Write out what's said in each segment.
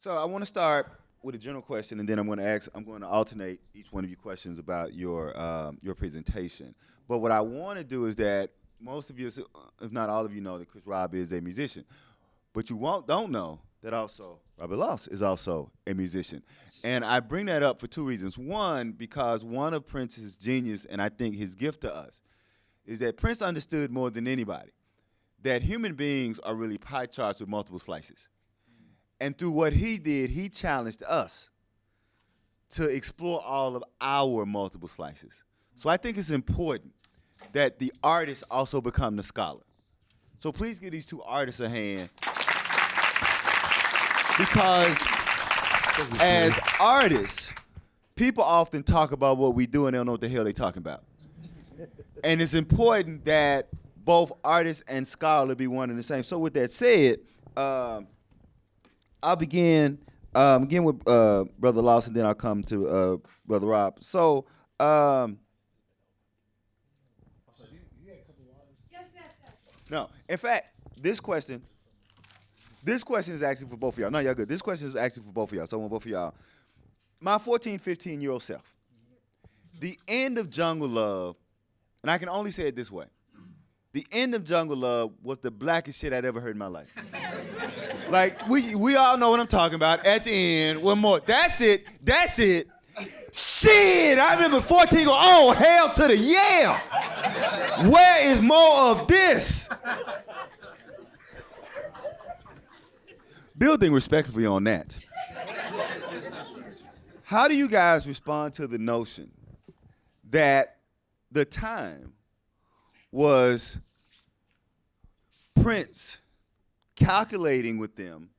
So I want to start with a general question, and then I'm going to alternate each one of you questions about your presentation. But what I want to do is that most of you, if not all of you, know that Chris Robb is a musician. But you don't know that also Robert Loss is also a musician. And I bring that up for two reasons. One, because one of Prince's genius, and I think his gift to us, is that Prince understood more than anybody that human beings are really pie charts with multiple slices. And through what he did, he challenged us to explore all of our multiple slices. So I think it's important that the artist also become the scholar. So please give these two artists a hand. Because as artists, people often talk about what we do and they don't know what the hell they're talking about. And it's important that both artist and scholar be one and the same. So with that said, I'll begin with Brother Lawson, then I'll come to Brother Rob. So, no, in fact, this question is actually for both of y'all. No, y'all good. This question is actually for both of y'all, so I want both of y'all. My 14, 15-year-old self, the end of Jungle Love, and I can only say it this way, the end of Jungle Love was the blackest shit I'd ever heard in my life. Like, we all know what I'm talking about. At the end, one more. That's it. Shit, I remember 14 going, oh, hell to the yeah. Where is more of this? Building respectfully on that. How do you guys respond to the notion that the time was Prince calculating with them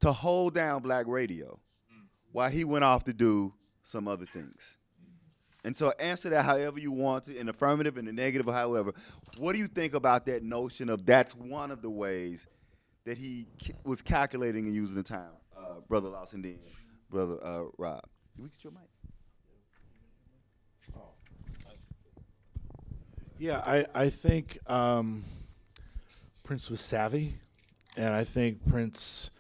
to hold down black radio while he went off to do some other things? And so answer that however you want to, in affirmative, in the negative, or however. What do you think about that notion of that's one of the ways that he was calculating and using the time? Brother Lawson, then Brother Rob. Did we get your mic? Yeah, I think Prince was savvy, and I think Prince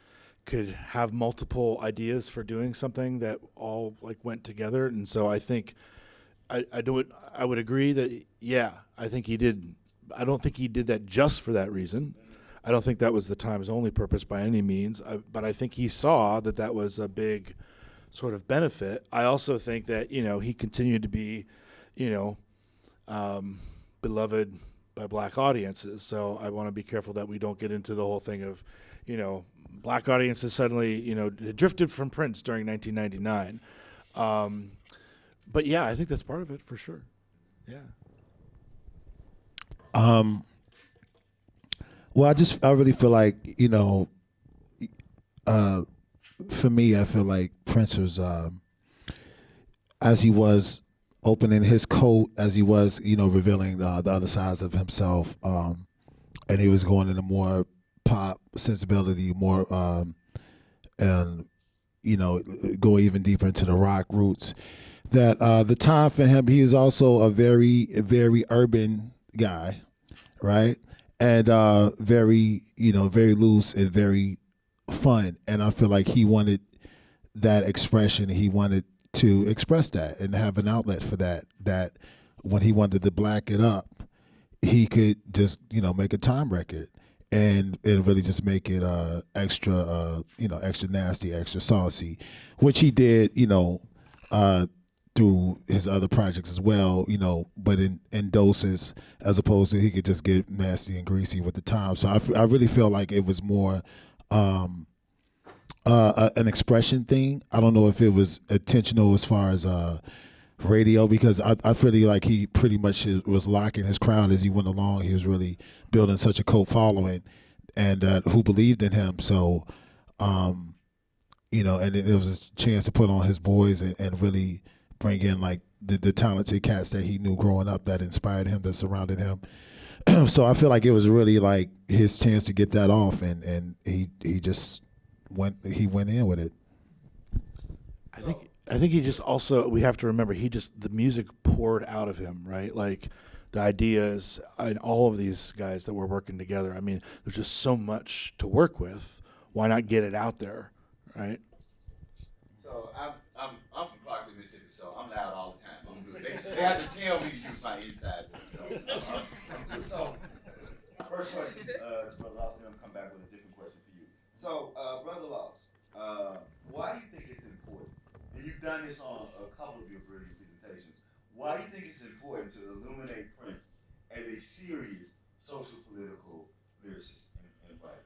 could have multiple ideas for doing something that all like went together. And so I think I would agree that, yeah, I think he did. I don't think he did that just for that reason. I don't think that was the Times' only purpose by any means, but I think he saw that that was a big sort of benefit. I also think that, he continued to be, beloved by black audiences. So I want to be careful that we don't get into the whole thing of, black audiences suddenly, drifted from Prince during 1999. But yeah, I think that's part of it for sure. Yeah. Well, I really feel like, for me, I feel like Prince was, as he was opening his coat, as he was, revealing the other sides of himself, and he was going into more pop sensibility, more, and, go even deeper into the rock roots, that the time for him, he is also a very, very urban guy, right? And very, very loose and very fun. And I feel like he wanted that expression. He wanted to express that and have an outlet for that. That when he wanted to black it up, he could just, make a time record and really just make it extra, extra nasty, extra saucy, which he did, through his other projects as well, but in doses, as opposed to he could just get nasty and greasy with the time. So I really feel like it was more an expression thing. I don't know if it was intentional as far as radio, because I feel like he pretty much was locking his crowd as he went along. He was really building such a cult following and who believed in him. So, and it was a chance to put on his boys and really bring in like the talented cats that he knew growing up that inspired him, that surrounded him. So I feel like it was really like his chance to get that off, and he just went in with it. I think he just also, we have to remember, the music poured out of him, right? Like the ideas and all of these guys that were working together. I mean, there's just so much to work with. Why not get it out there? right? So I'm from Clarksville, Mississippi, so I'm loud all the time. I'm good. They have to tell me to use my inside voice. So, so first question to Brother Loss, and then I'll come back with a different question for you. So, Brother Loss, why do you think it's important? And you've done this on a couple of your brilliant presentations. Why do you think it's important to illuminate Prince as a serious social political lyricist and writer?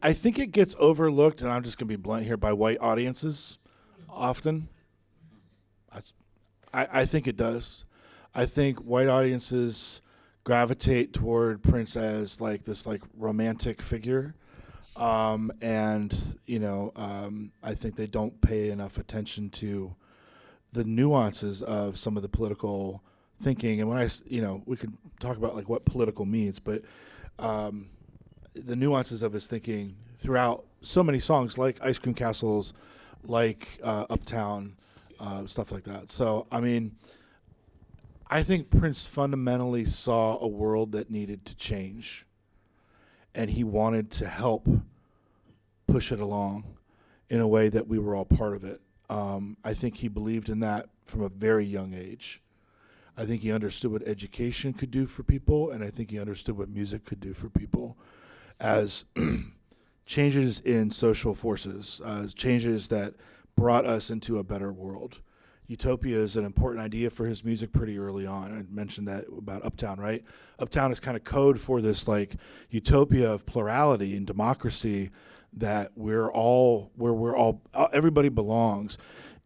I think it gets overlooked, and I'm just going to be blunt here, by white audiences often. I think it does. I think white audiences gravitate toward Prince as like this like romantic figure. And, you know, I think they don't pay enough attention to the nuances of some of the political thinking. And when we could talk about like what political means, but the nuances of his thinking throughout so many songs, like Ice Cream Castles, like Uptown, stuff like that. So, I mean, I think Prince fundamentally saw a world that needed to change, and he wanted to help push it along in a way that we were all part of it. I think he believed in that from a very young age. I think he understood what education could do for people, and I think he understood what music could do for people as changes in social forces, changes that brought us into a better world. Utopia is an important idea for his music pretty early on. I mentioned that about Uptown, right? Uptown is kind of code for this like utopia of plurality and democracy, that everybody belongs,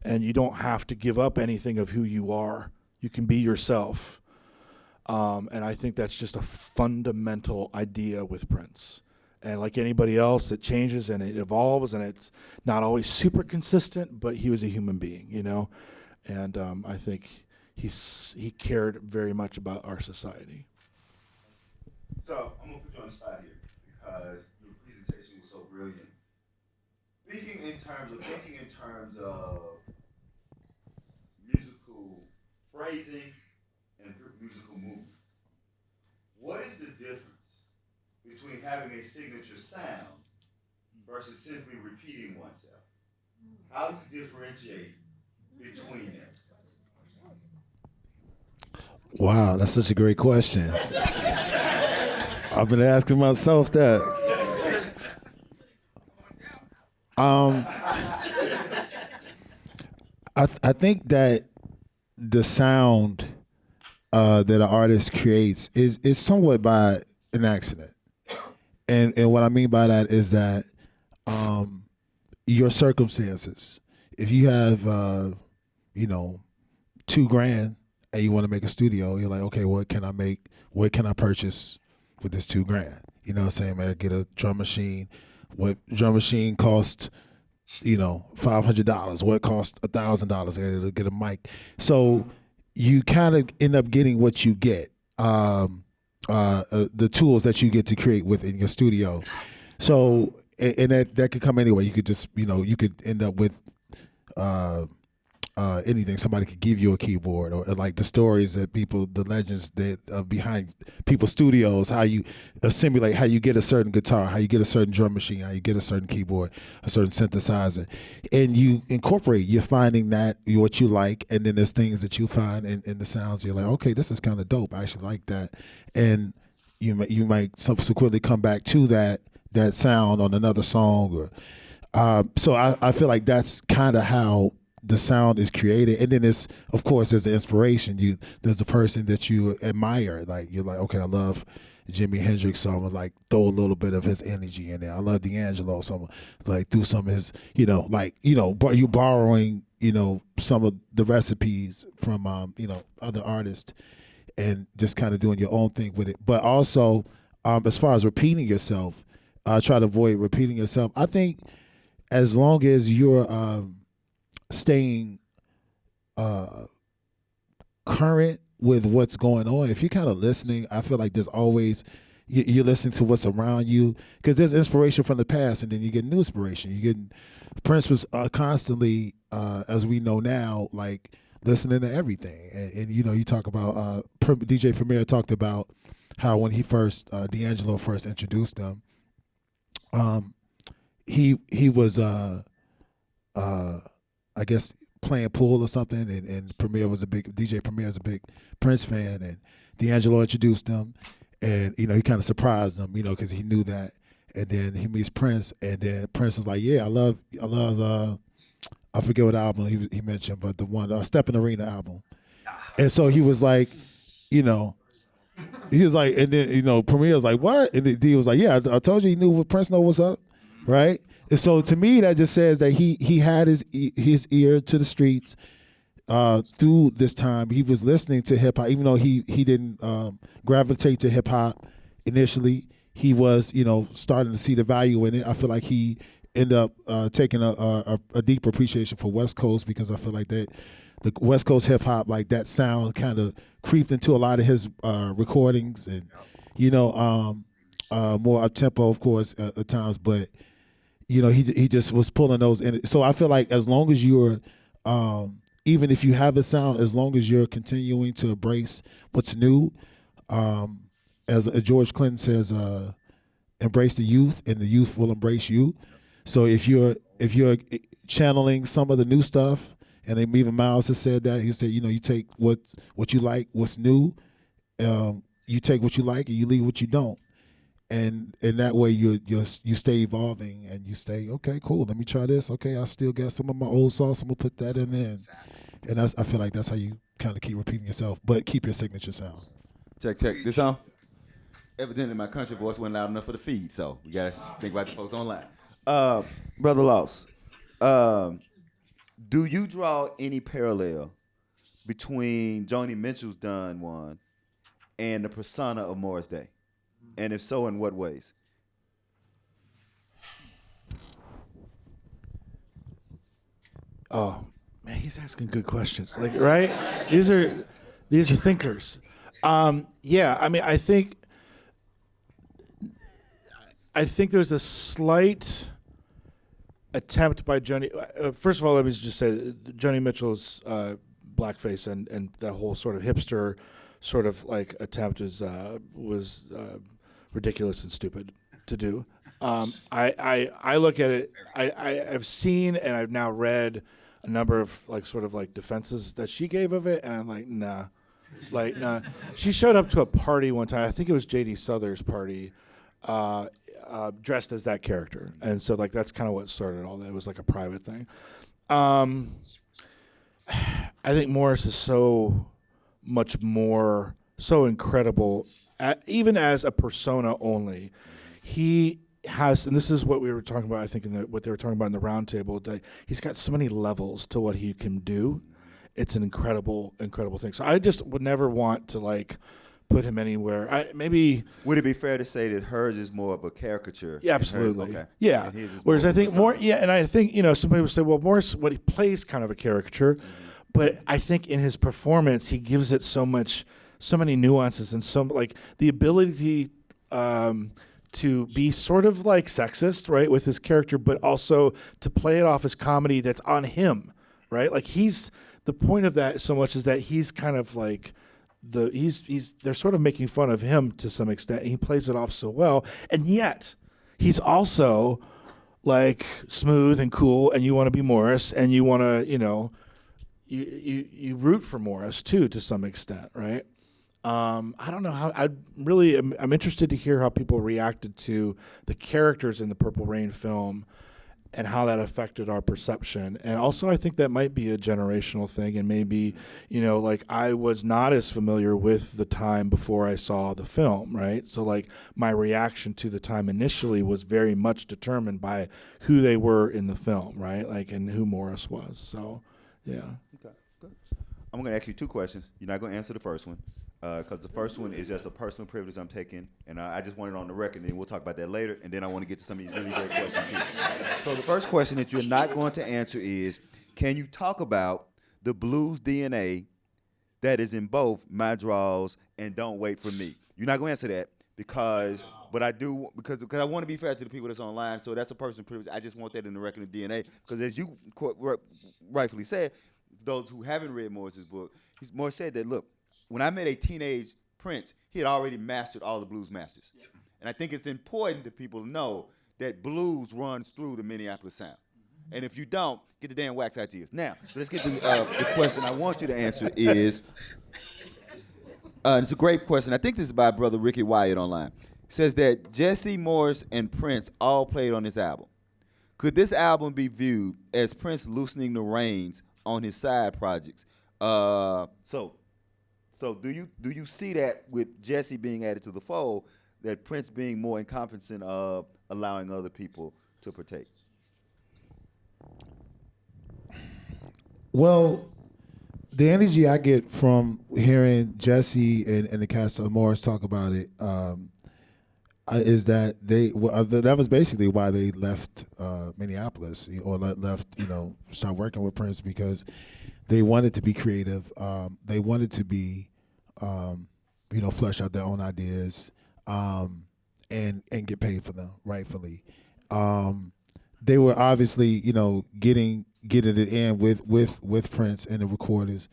and you don't have to give up anything of who you are. You can be yourself. And I think that's just a fundamental idea with Prince. And like anybody else, it changes and it evolves, and it's not always super consistent, but he was a human being, you know? And I think he cared very much about our society. So I'm going to put you on the spot here because your presentation was so brilliant. Thinking in terms of musical phrasing and musical movements, what is the difference between having a signature sound versus simply repeating oneself? How do you differentiate between them? Wow, that's such a great question. I've been asking myself that. I think that the sound that an artist creates is somewhat by an accident. And what I mean by that is that your circumstances. If you have $2,000 and you want to make a studio, you're like, okay, what can I make? What can I purchase with this $2,000? You know what I'm saying, man? Get a drum machine. What drum machine cost, $500? What cost $1,000? Get a mic. So you kind of end up getting what you get, the tools that you get to create within your studio. So, and that could come anyway. You could just, you could end up with anything. Somebody could give you a keyboard, or like the stories that the legends that behind people's studios, how you assimilate, how you get a certain guitar, how you get a certain drum machine, how you get a certain keyboard, a certain synthesizer, and you incorporate. You're finding that what you like, and then there's things that you find in the sounds. You're like, okay, this is kind of dope. I actually like that, and you might subsequently come back to that sound on another song, or so I feel like that's kind of how the sound is created. And then there's the inspiration. There's a person that you admire, like you're like, okay, I love Jimi Hendrix, so I'm gonna like throw a little bit of his energy in there. I love D'Angelo, so I'm gonna like do some of his, but you borrowing, some of the recipes from other artists, and just kind of doing your own thing with it. But also, as far as repeating yourself, try to avoid repeating yourself. I think as long as you're staying current with what's going on, if you're kind of listening, I feel like there's always, you're listening to what's around you, because there's inspiration from the past, and then you get new inspiration. Prince was constantly, as we know now, like listening to everything. And you talk about, DJ Premier talked about how when he first D'Angelo first introduced him, he was I guess playing pool or something, and Premier was a big DJ. Premier is a big Prince fan, and D'Angelo introduced him, and he kind of surprised him, because he knew that, and then he meets Prince, and then Prince was like, yeah, I love I forget what album he mentioned, but the one Step in Arena album, and so he was like, he was like, and then Premier was like, what, and he was like, yeah, I told you he knew what Prince know what's up, right? And so to me, that just says that he had his ear to the streets through this time. He was listening to hip hop, even though he didn't gravitate to hip hop initially. He was starting to see the value in it. I feel like he ended up taking a deeper appreciation for West Coast, because I feel like that the West Coast hip hop, like that sound, kind of creeped into a lot of his recordings, and more up tempo, of course, at times, but. He just was pulling those in. So I feel like as long as you're, even if you have a sound, as long as you're continuing to embrace what's new, as George Clinton says, embrace the youth, and the youth will embrace you. So if you're channeling some of the new stuff, and even Miles has said that, he said, you take what you like, what's new, you take what you like, and you leave what you don't. And in that way, you stay evolving, and you stay, okay, cool, let me try this. Okay, I still got some of my old sauce. I'm going to put that in there. And I feel like that's how you kind of keep repeating yourself, but keep your signature sound. Check. This on? Evidently, my country voice wasn't loud enough for the feed, so we got to think about the folks online. Brother Loss, do you draw any parallel between Joni Mitchell's Done One and the persona of Morris Day? And if so, in what ways? Oh man, he's asking good questions. Like, right? These are thinkers. Yeah, I mean, I think there's a slight attempt by Joni. First of all, let me just say Joni Mitchell's blackface and that whole sort of hipster sort of like attempt was ridiculous and stupid to do. I look at it. I've seen and I've now read a number of like sort of like defenses that she gave of it, and I'm like, nah. She showed up to a party one time. I think it was J.D. Souther's party, dressed as that character, and so like that's kind of what started all that. It was like a private thing. I think Morris is so much more, so incredible. Even as a persona only, he has, and this is what we were talking about, I think, what they were talking about in the roundtable, that he's got so many levels to what he can do. It's an incredible, incredible thing. So I just would never want to like put him anywhere. Maybe would it be fair to say that hers is more of a caricature? Yeah, absolutely. Okay. Yeah. Whereas I think more, yeah, and I think some people say, well, Morris, what he plays kind of a caricature, but I think in his performance he gives it so many nuances, and some like the ability to be sort of like sexist, right, with his character, but also to play it off as comedy that's on him, right? Like the point of that so much is that he's kind of like they're sort of making fun of him to some extent. And he plays it off so well, and yet he's also like smooth and cool, and you want to be Morris, and you want to you root for Morris too to some extent, right? I don't know how. I'm interested to hear how people reacted to the characters in the Purple Rain film and how that affected our perception. And also, I think that might be a generational thing, and maybe, like I was not as familiar with the time before I saw the film, right? So like my reaction to the time initially was very much determined by who they were in the film, right? Like, and who Morris was. So, yeah. Okay, good. I'm going to ask you two questions. You're not going to answer the first one. Because the first one is just a personal privilege I'm taking, and I just want it on the record, and then we'll talk about that later, and then I want to get to some of these really great questions too. So the first question that you're not going to answer is, can you talk about the blues DNA that is in both My Draws and Don't Wait For Me? You're not going to answer that because I want to be fair to the people that's online, so that's a personal privilege. I just want that in the record of DNA, because as you rightfully said, those who haven't read Morris's book, Morris said that, look, when I met a teenage Prince, he had already mastered all the blues masters. And I think it's important that people know that blues runs through the Minneapolis sound. And if you don't, get the damn wax out your ears. Now, so let's get to the question I want you to answer is, it's a great question. I think this is by Brother Ricky Wyatt online. It says that Jesse Morris and Prince all played on this album. Could this album be viewed as Prince loosening the reins on his side projects? So do you see that with Jesse being added to the fold, that Prince being more encompassing of allowing other people to partake? Well, the energy I get from hearing Jesse and the cast of Morris talk about it is that that was basically why they left Minneapolis or left, start working with Prince, because they wanted to be creative. They wanted to be, flesh out their own ideas and get paid for them rightfully. They were obviously, getting it in with Prince and the recorders,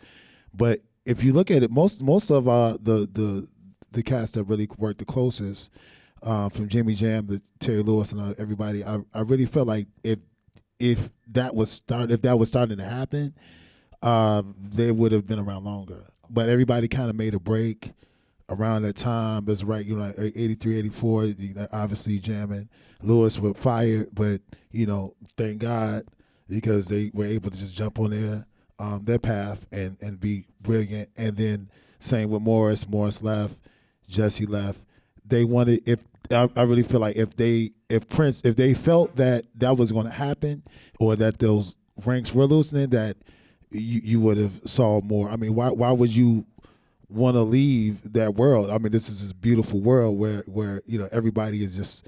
but if you look at it, most of the cast that really worked the closest, from Jimmy Jam to Terry Lewis and everybody, I really felt like if that was starting to happen, they would have been around longer. But everybody kind of made a break around that time. That's right, 83, 84, obviously Jam and Lewis were fired, but thank God, because they were able to just jump on their path and be brilliant. And then same with Morris. Morris left, Jesse left. They wanted, I really feel like if they felt that was going to happen, or that those ranks were loosening, that you would have saw more. I mean, why would you want to leave that world? I mean, this is this beautiful world where everybody is just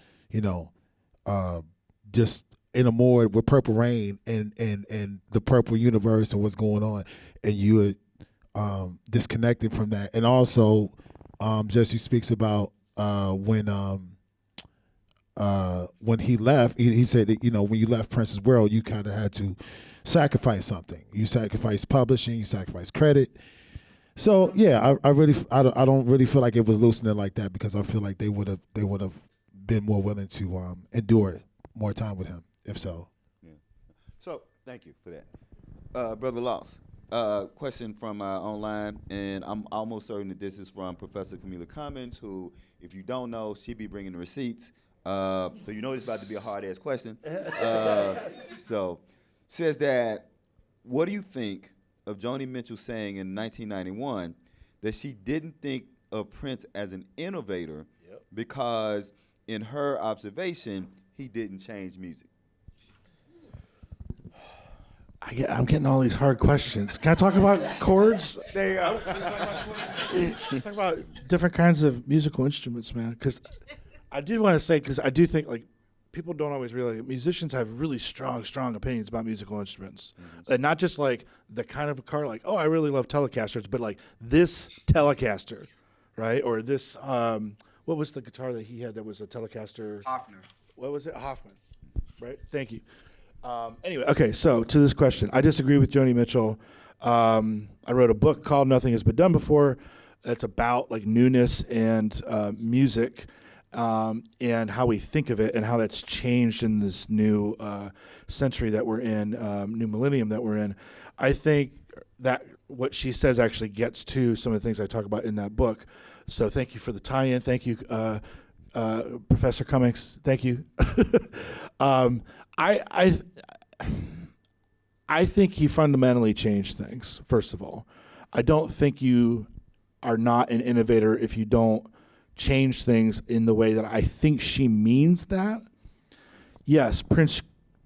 just enamored with Purple Rain and the purple universe and what's going on, and you are disconnected from that. And also, Jesse speaks about when he left, he said that when you left Prince's world, you kind of had to sacrifice something. You sacrificed publishing, you sacrificed credit. So yeah, I don't really feel like it was loosening like that, because I feel like they would have been more willing to endure more time with him, if so. Yeah. So thank you for that, Brother Loss. Question from online, and I'm almost certain that this is from Professor Camila Cummins, who, if you don't know, she be bringing the receipts. So it's about to be a hard-ass question. So says that, what do you think of Joni Mitchell saying in 1991 that she didn't think of Prince as an innovator because, in her observation, he didn't change music? I'm getting all these hard questions. Can I talk about chords? There you go. Let's talk about different kinds of musical instruments, man. Because I did want to say, because I do think, like, people don't always realize musicians have really strong opinions about musical instruments. Mm-hmm. And not just, like, the kind of a car, like, oh, I really love Telecasters, but, like, this Telecaster, right? Or this, what was the guitar that he had that was a Telecaster? Hoffner. What was it? Hoffman, right? Thank you. Anyway, okay, so to this question, I disagree with Joni Mitchell. I wrote a book called Nothing Has Been Done Before. That's about, like, newness and music, and how we think of it and how that's changed in this new century that we're in, new millennium that we're in. I think that what she says actually gets to some of the things I talk about in that book. So thank you for the tie-in. Thank you, Professor Cummings. Thank you. I think he fundamentally changed things, first of all. I don't think you are not an innovator if you don't change things in the way that I think she means that. Yes, Prince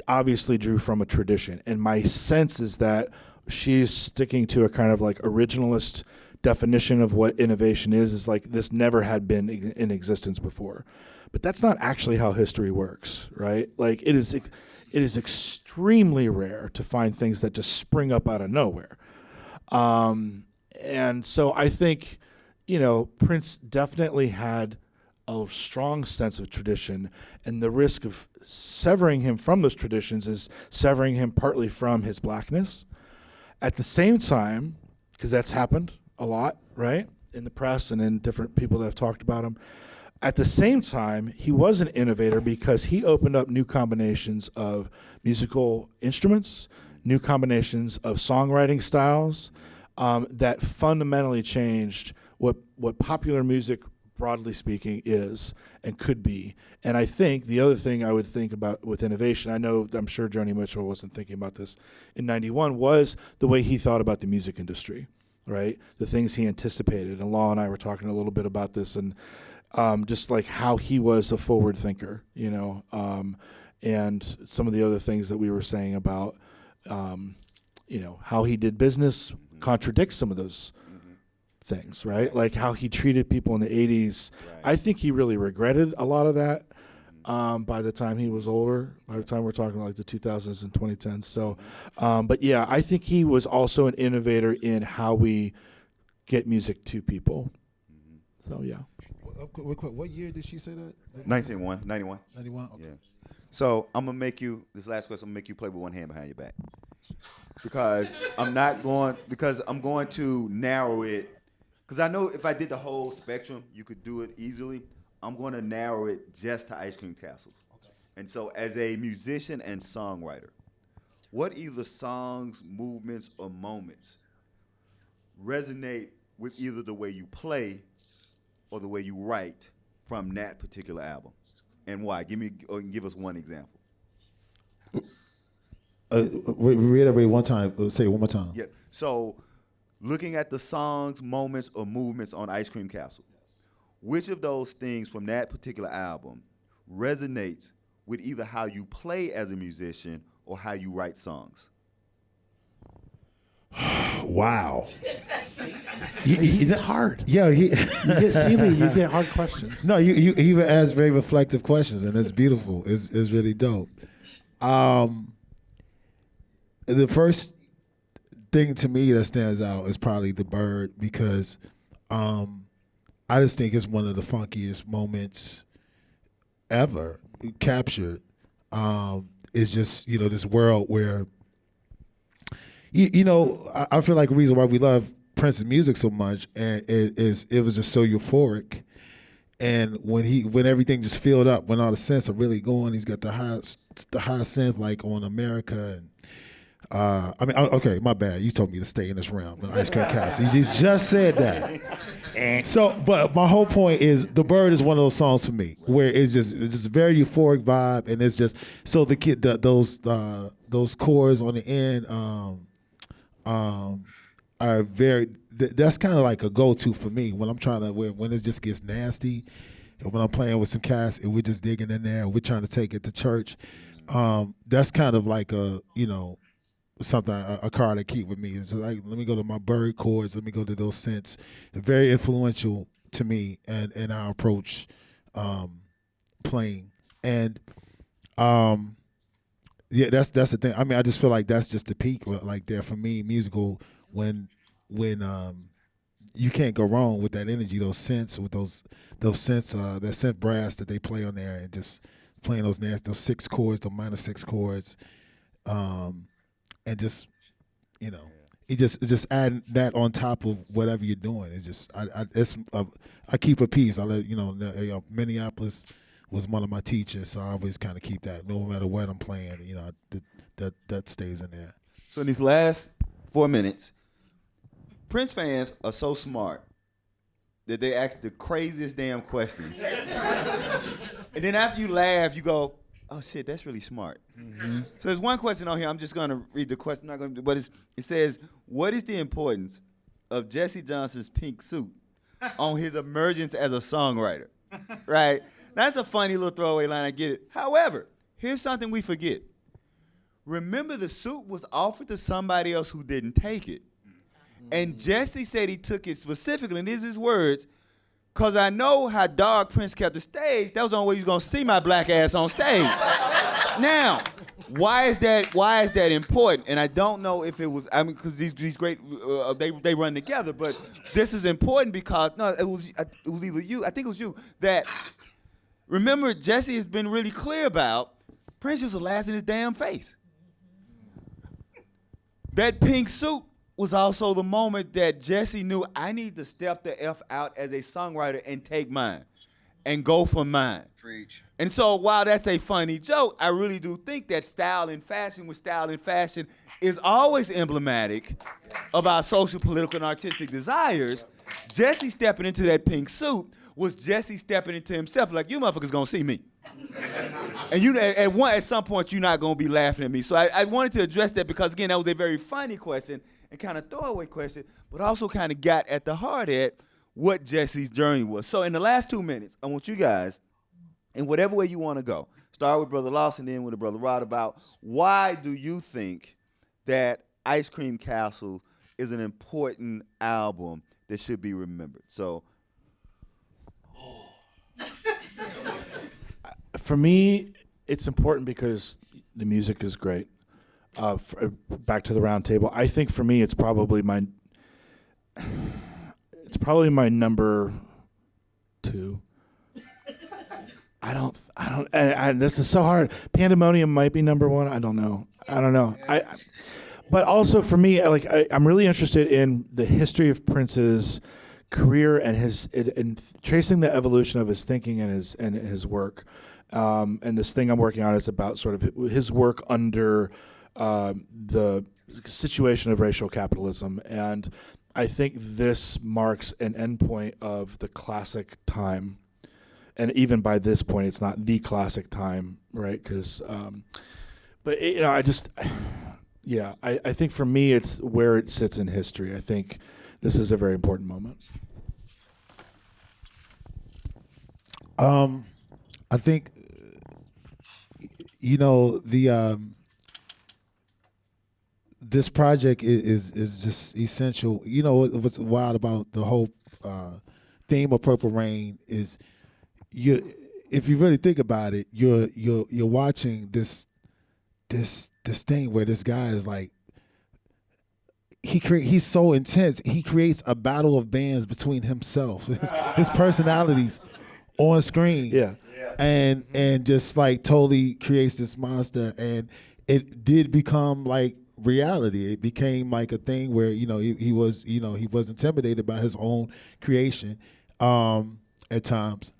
obviously drew from a tradition, and my sense is that she's sticking to a kind of like originalist definition of what innovation is like this never had been in existence before. But that's not actually how history works, right? Like it is extremely rare to find things that just spring up out of nowhere. And so I think, Prince definitely had a strong sense of tradition, and the risk of severing him from those traditions is severing him partly from his blackness. At the same time, because that's happened a lot, right? in the press and in different people that have talked about him. At the same time, he was an innovator because he opened up new combinations of musical instruments, new combinations of songwriting styles that fundamentally changed what popular music, broadly speaking, is and could be. And I think the other thing I would think about with innovation, I'm sure Joni Mitchell wasn't thinking about this in 91, was the way he thought about the music industry, right? The things he anticipated. And Law and I were talking a little bit about this, and just like how he was a forward thinker, and some of the other things that we were saying about, how he did business contradicts some of those things, right? Like how he treated people in the 80s. Right. I think he really regretted a lot of that by the time he was older, by the time we're talking like the 2000s and 2010s. So, but yeah, I think he was also an innovator in how we get music to people. So, yeah. What year did she say that? 91. 91? Okay. Yeah. So I'm going to make you, this last question, I'm going to make you play with one hand behind your back. Because I'm going to narrow it. Because I know if I did the whole spectrum, you could do it easily. I'm going to narrow it just to Ice Cream Castles. Okay. And so as a musician and songwriter, what either songs, movements, or moments resonate with either the way you play or the way you write from that particular album? And why? Give us one example. Reiterate one time. Say it one more time. Yeah. So, looking at the songs, moments, or movements on Ice Cream Castle, which of those things from that particular album resonates with either how you play as a musician or how you write songs? Wow. It's hard. Yeah, you get silly. You get hard questions. No, you ask very reflective questions, and it's beautiful. It's really dope. The first thing to me that stands out is probably the bird, because I just think it's one of the funkiest moments ever captured. It's just, this world where, I feel like the reason why we love Prince's music so much is it was just so euphoric. And when everything just filled up, when all the synths are really going, he's got the high synth like on America. And okay, my bad. You told me to stay in this realm in Ice Cream Castle. You just said that. So, but my whole point is, The Bird is one of those songs for me where it's just a very euphoric vibe, and it's just so those chords on the end are very. That's kind of like a go-to for me when I'm trying to when it just gets nasty, and when I'm playing with some cats and we're just digging in there and we're trying to take it to church. That's kind of like something a card I keep with me. It's like, let me go to my bird chords, let me go to those synths. They're very influential to me and our approach playing. And yeah, that's the thing. I mean, I just feel like that's just the peak like there for me, musical, when you can't go wrong with that energy, those synths, with those synths, that synth brass that they play on there, and just playing those 6 chords, the minor 6 chords. And just, it just adding that on top of whatever you're doing. It's just, I keep a piece. I let Minneapolis was one of my teachers, so I always kind of keep that. No matter what I'm playing, that stays in there. So in these last 4 minutes, Prince fans are so smart that they ask the craziest damn questions. And then after you laugh, you go, oh shit, that's really smart. Mm-hmm. So there's one question on here. I'm just gonna read the question. But it says, what is the importance of Jesse Johnson's pink suit on his emergence as a songwriter? Right? That's a funny little throwaway line. I get it. However, here's something we forget. Remember, the suit was offered to somebody else who didn't take it, and Jesse said he took it specifically, and these are his words, because I know how dog Prince kept the stage. That was the only way he was going to see my black ass on stage. Now, why is that important? And I don't know if it was, because these great, they run together, but this is important because, it was either you, I think it was you, that, remember, Jesse has been really clear about Prince used to laugh in his damn face. That pink suit was also the moment that Jesse knew I need to step the F out as a songwriter and take mine and go for mine. Preach. And so while that's a funny joke, I really do think that style and fashion is always emblematic of our social, political, and artistic desires. Jesse stepping into that pink suit was Jesse stepping into himself like, you motherfuckers gonna see me. And you at some point you're not gonna be laughing at me. So I wanted to address that because again, that was a very funny question and kind of throwaway question, but also kind of got at the heart at what Jesse's journey was. So in the last 2 minutes, I want you guys, in whatever way you want to go, start with Brother Lawson, then with Brother Rod, about why do you think that Ice Cream Castle is an important album that should be remembered? So, for me, it's important because the music is great. Back to the round table. I think for me, it's probably my number 2. I don't. And this is so hard. Pandemonium might be number 1. I don't know. But also for me, I'm really interested in the history of Prince's career and and tracing the evolution of his thinking and his work. And this thing I'm working on is about sort of his work under the situation of racial capitalism. And I think this marks an endpoint of the classic time. And even by this point, it's not the classic time, right? Because, I think for me, it's where it sits in history. I think this is a very important moment. I think, this project is just essential. What's wild about the whole theme of Purple Rain is if you really think about it, you're watching this thing where this guy is like he's so intense. He creates a battle of bands between himself, his personalities on screen. Yeah. And just like totally creates this monster, and it did become like reality. It became like a thing where he was intimidated by his own creation at times.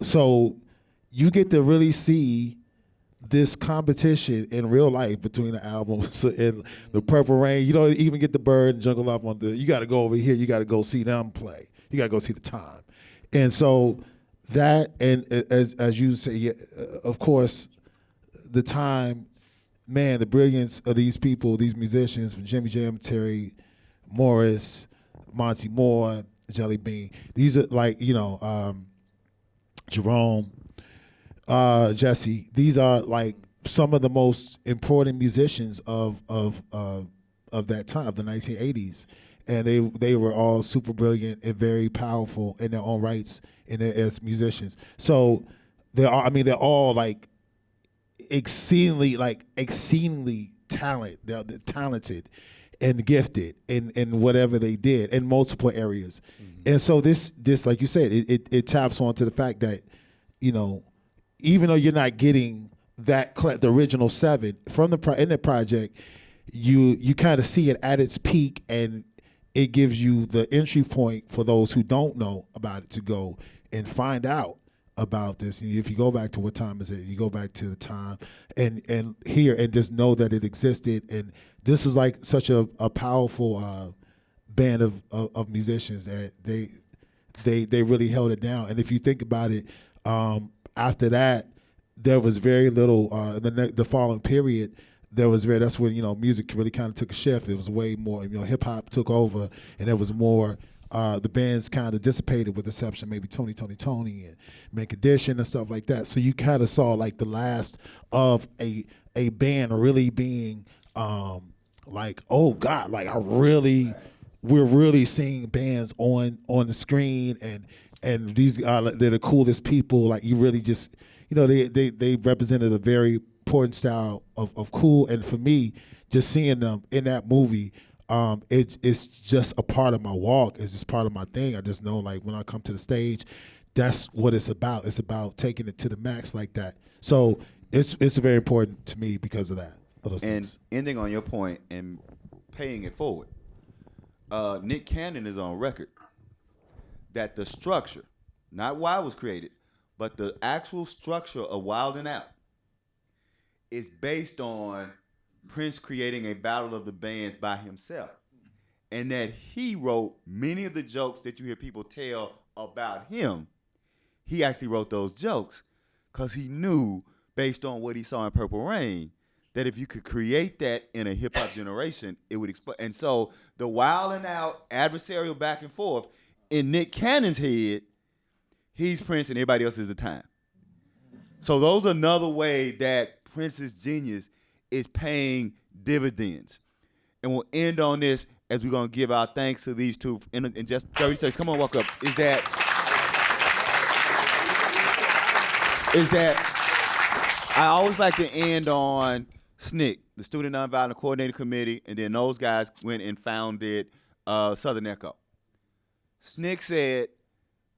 So you get to really see this competition in real life between the albums and the Purple Rain. You don't even get the Bird and Jungle Up on you got to go over here. You got to go see them play. You got to go see the Time. And so that, and as you say, of course, the Time, man, the brilliance of these people, these musicians, from Jimmy Jam, Terry Morris, Monty Moore, Jelly Bean. These are like, Jerome, Jesse. These are like some of the most important musicians of that time, the 1980s. And they were all super brilliant and very powerful in their own rights as musicians. So they're all like exceedingly talented and gifted in whatever they did in multiple areas. Mm-hmm. And so this like you said, it taps onto the fact that, even though you're not getting the original 7 from in the project, you kind of see it at its peak, and it gives you the entry point for those who don't know about it to go and find out about this. If you go back to what time is it, you go back to the Time and hear and just know that it existed. And this is like such a powerful band of musicians that they really held it down. And if you think about it, after that, there was very little. The following period, that's when music really kind of took a shift. It was way more hip hop took over, and there was more. The bands kind of dissipated, with the exception maybe Tony and Make Edition and stuff like that. So you kind of saw like the last of a band really being like, oh God, like we're really seeing bands on the screen, and these they're the coolest people. Like you really just they represented a very important style of cool. And for me, just seeing them in that movie, it's just a part of my walk. It's just part of my thing. I just know, like, when I come to the stage, that's what it's about. It's about taking it to the max like that. So it's very important to me because of that. And ending on your point and paying it forward. Nick Cannon is on record that the structure, not why it was created, but the actual structure of Wild 'N Out is based on Prince creating a battle of the bands by himself. And that he wrote many of the jokes that you hear people tell about him. He actually wrote those jokes because he knew, based on what he saw in Purple Rain, that if you could create that in a hip-hop generation, it would explode. And so the Wild 'N Out adversarial back and forth, in Nick Cannon's head, he's Prince and everybody else is the time. So those are another way that Prince's genius is paying dividends. And we'll end on this as we're going to give our thanks to these two in just 30 seconds. Come on, walk up. Is that I always like to end on SNCC, the Student Nonviolent Coordinating Committee, and then those guys went and founded Southern Echo. SNCC said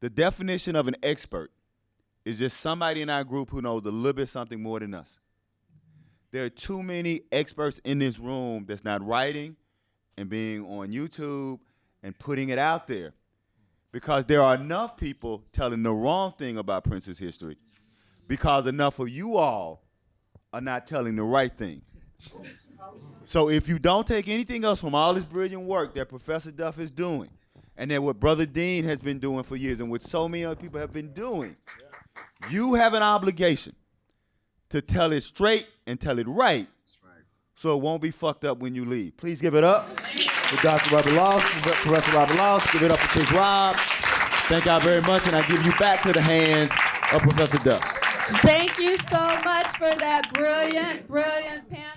the definition of an expert is just somebody in our group who knows a little bit something more than us. There are too many experts in this room that's not writing and being on YouTube and putting it out there, because there are enough people telling the wrong thing about Prince's history, because enough of you all are not telling the right thing. So if you don't take anything else from all this brilliant work that Professor Duff is doing, and that what Brother Dean has been doing for years, and what so many other people have been doing, you have an obligation to tell it straight and tell it right, so it won't be fucked up when you leave. Please give it up for Dr. Robert Loss, Professor Robert Loss. Give it up for Chris Rob. Thank y'all very much, and I give you back to the hands of Professor Duff. Thank you so much for that brilliant, brilliant panel.